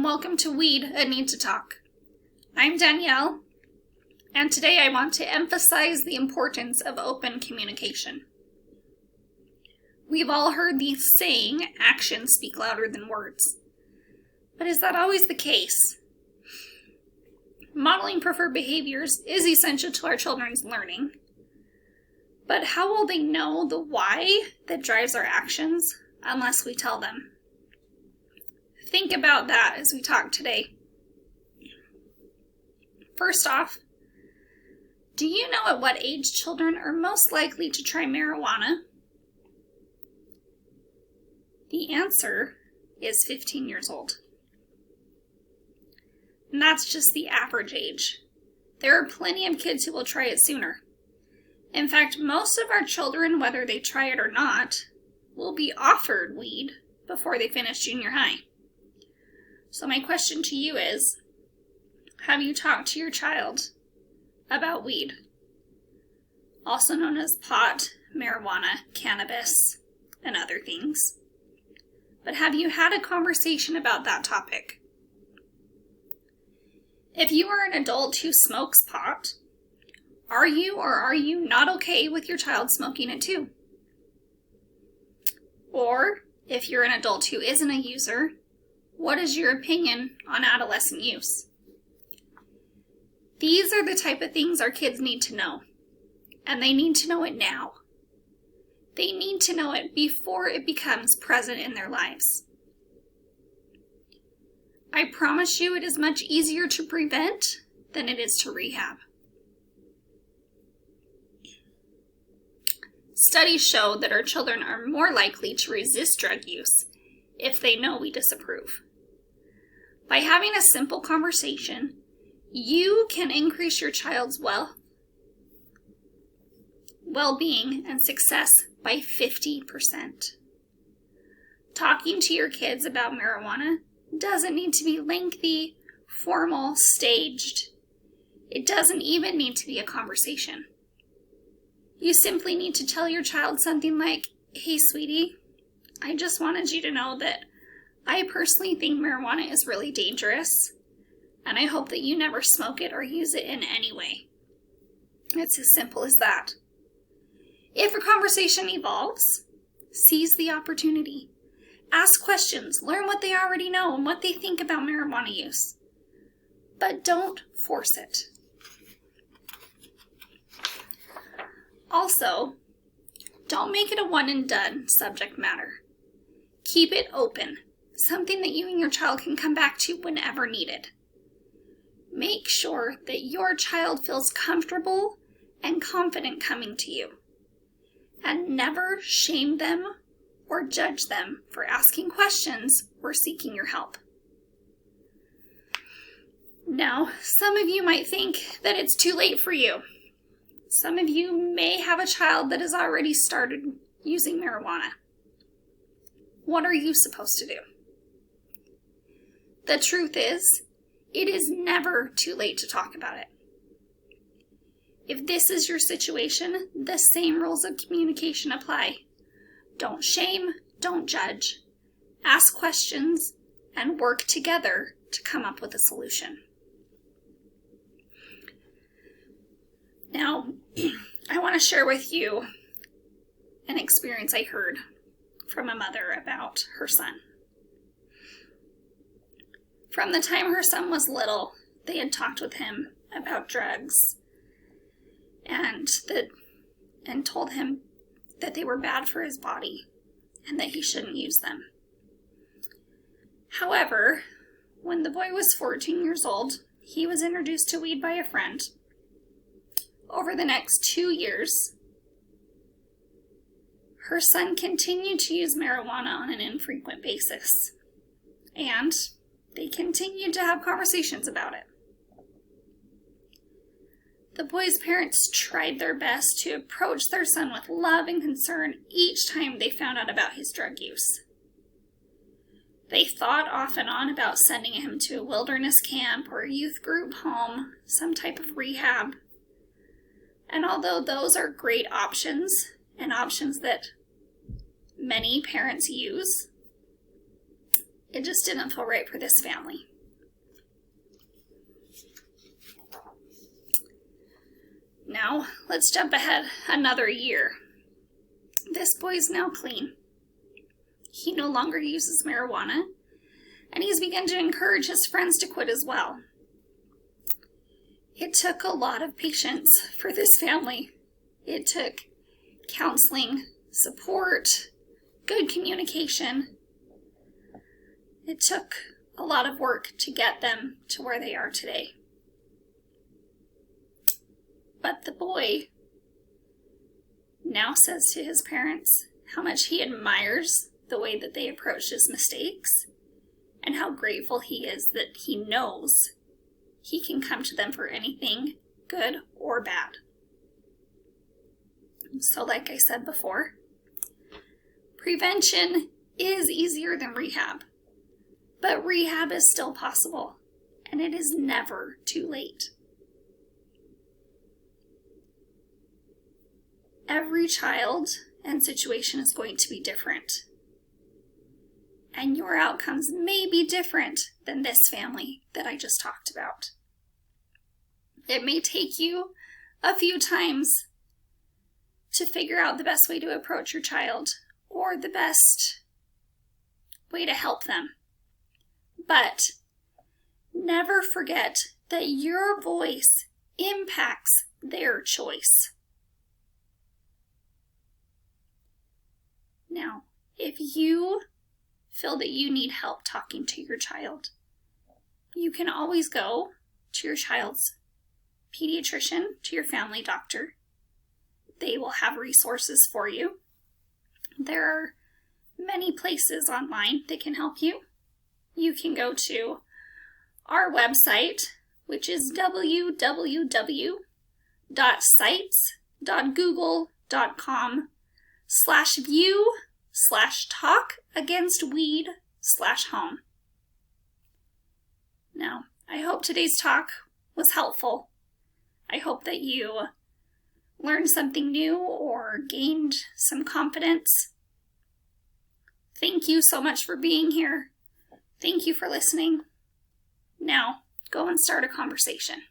and welcome to Weed, A Need to Talk. I'm Danielle, and today I want to emphasize the importance of open communication. We've all heard the saying, actions speak louder than words. But is that always the case? Modeling preferred behaviors is essential to our children's learning. But how will they know the why that drives our actions unless we tell them? Think about that as we talk today. First off, do you know at what age children are most likely to try marijuana? The answer is 15 years old. And that's just the average age. There are plenty of kids who will try it sooner. In fact, most of our children, whether they try it or not, will be offered weed before they finish junior high. So my question to you is, have you talked to your child about weed? Also known as pot, marijuana, cannabis, and other things. But have you had a conversation about that topic? If you are an adult who smokes pot, are you or are you not okay with your child smoking it too? Or, if you're an adult who isn't a user, what is your opinion on adolescent use? These are the type of things our kids need to know, and they need to know it now. They need to know it before it becomes present in their lives. I promise you it is much easier to prevent than it is to rehab. Studies show that our children are more likely to resist drug use if they know we disapprove. By having a simple conversation, you can increase your child's well-being and success by 50%. Talking to your kids about marijuana doesn't need to be lengthy, formal, staged. It doesn't even need to be a conversation. You simply need to tell your child something like, "Hey, sweetie, I just wanted you to know that I personally think marijuana is really dangerous, and I hope that you never smoke it or use it in any way." It's as simple as that. If a conversation evolves, seize the opportunity. Ask questions, learn what they already know and what they think about marijuana use. But don't force it. Also, don't make it a one and done subject matter. Keep it open, something that you and your child can come back to whenever needed. Make sure that your child feels comfortable and confident coming to you. And never shame them or judge them for asking questions or seeking your help. Now, some of you might think that it's too late for you. Some of you may have a child that has already started using marijuana. What are you supposed to do? The truth is, it is never too late to talk about it. If this is your situation, the same rules of communication apply. Don't shame, don't judge. Ask questions and work together to come up with a solution. Now, I want to share with you an experience I heard from a mother about her son. From the time her son was little, they had talked with him about drugs and told him that they were bad for his body and that he shouldn't use them. However, when the boy was 14 years old, he was introduced to weed by a friend. Over the next 2 years, her son continued to use marijuana on an infrequent basis, and they continued to have conversations about it. The boy's parents tried their best to approach their son with love and concern each time they found out about his drug use. They thought off and on about sending him to a wilderness camp or a youth group home, some type of rehab. And although those are great options, and options that many parents use, It just didn't feel right for this family. Now, let's jump ahead another year. This boy's now clean. He no longer uses marijuana, and he's begun to encourage his friends to quit as well. It took a lot of patience for this family. It took counseling, support, good communication. It took a lot of work to get them to where they are today. But the boy now says to his parents how much he admires the way that they approach his mistakes and how grateful he is that he knows he can come to them for anything, good or bad. So like I said before, prevention is easier than rehab, but rehab is still possible, and it is never too late. Every child and situation is going to be different, and your outcomes may be different than this family that I just talked about. It may take you a few times to figure out the best way to approach your child or the best way to help them. But never forget that your voice impacts their choice. Now, if you feel that you need help talking to your child, you can always go to your child's pediatrician, to your family doctor. They will have resources for you. There are many places online that can help you. You can go to our website, which is www.sites.google.com/view/talk-against-weed/home. Now, I hope today's talk was helpful. I hope that you learned something new or gained some confidence. Thank you so much for being here. Thank you for listening. Now, go and start a conversation.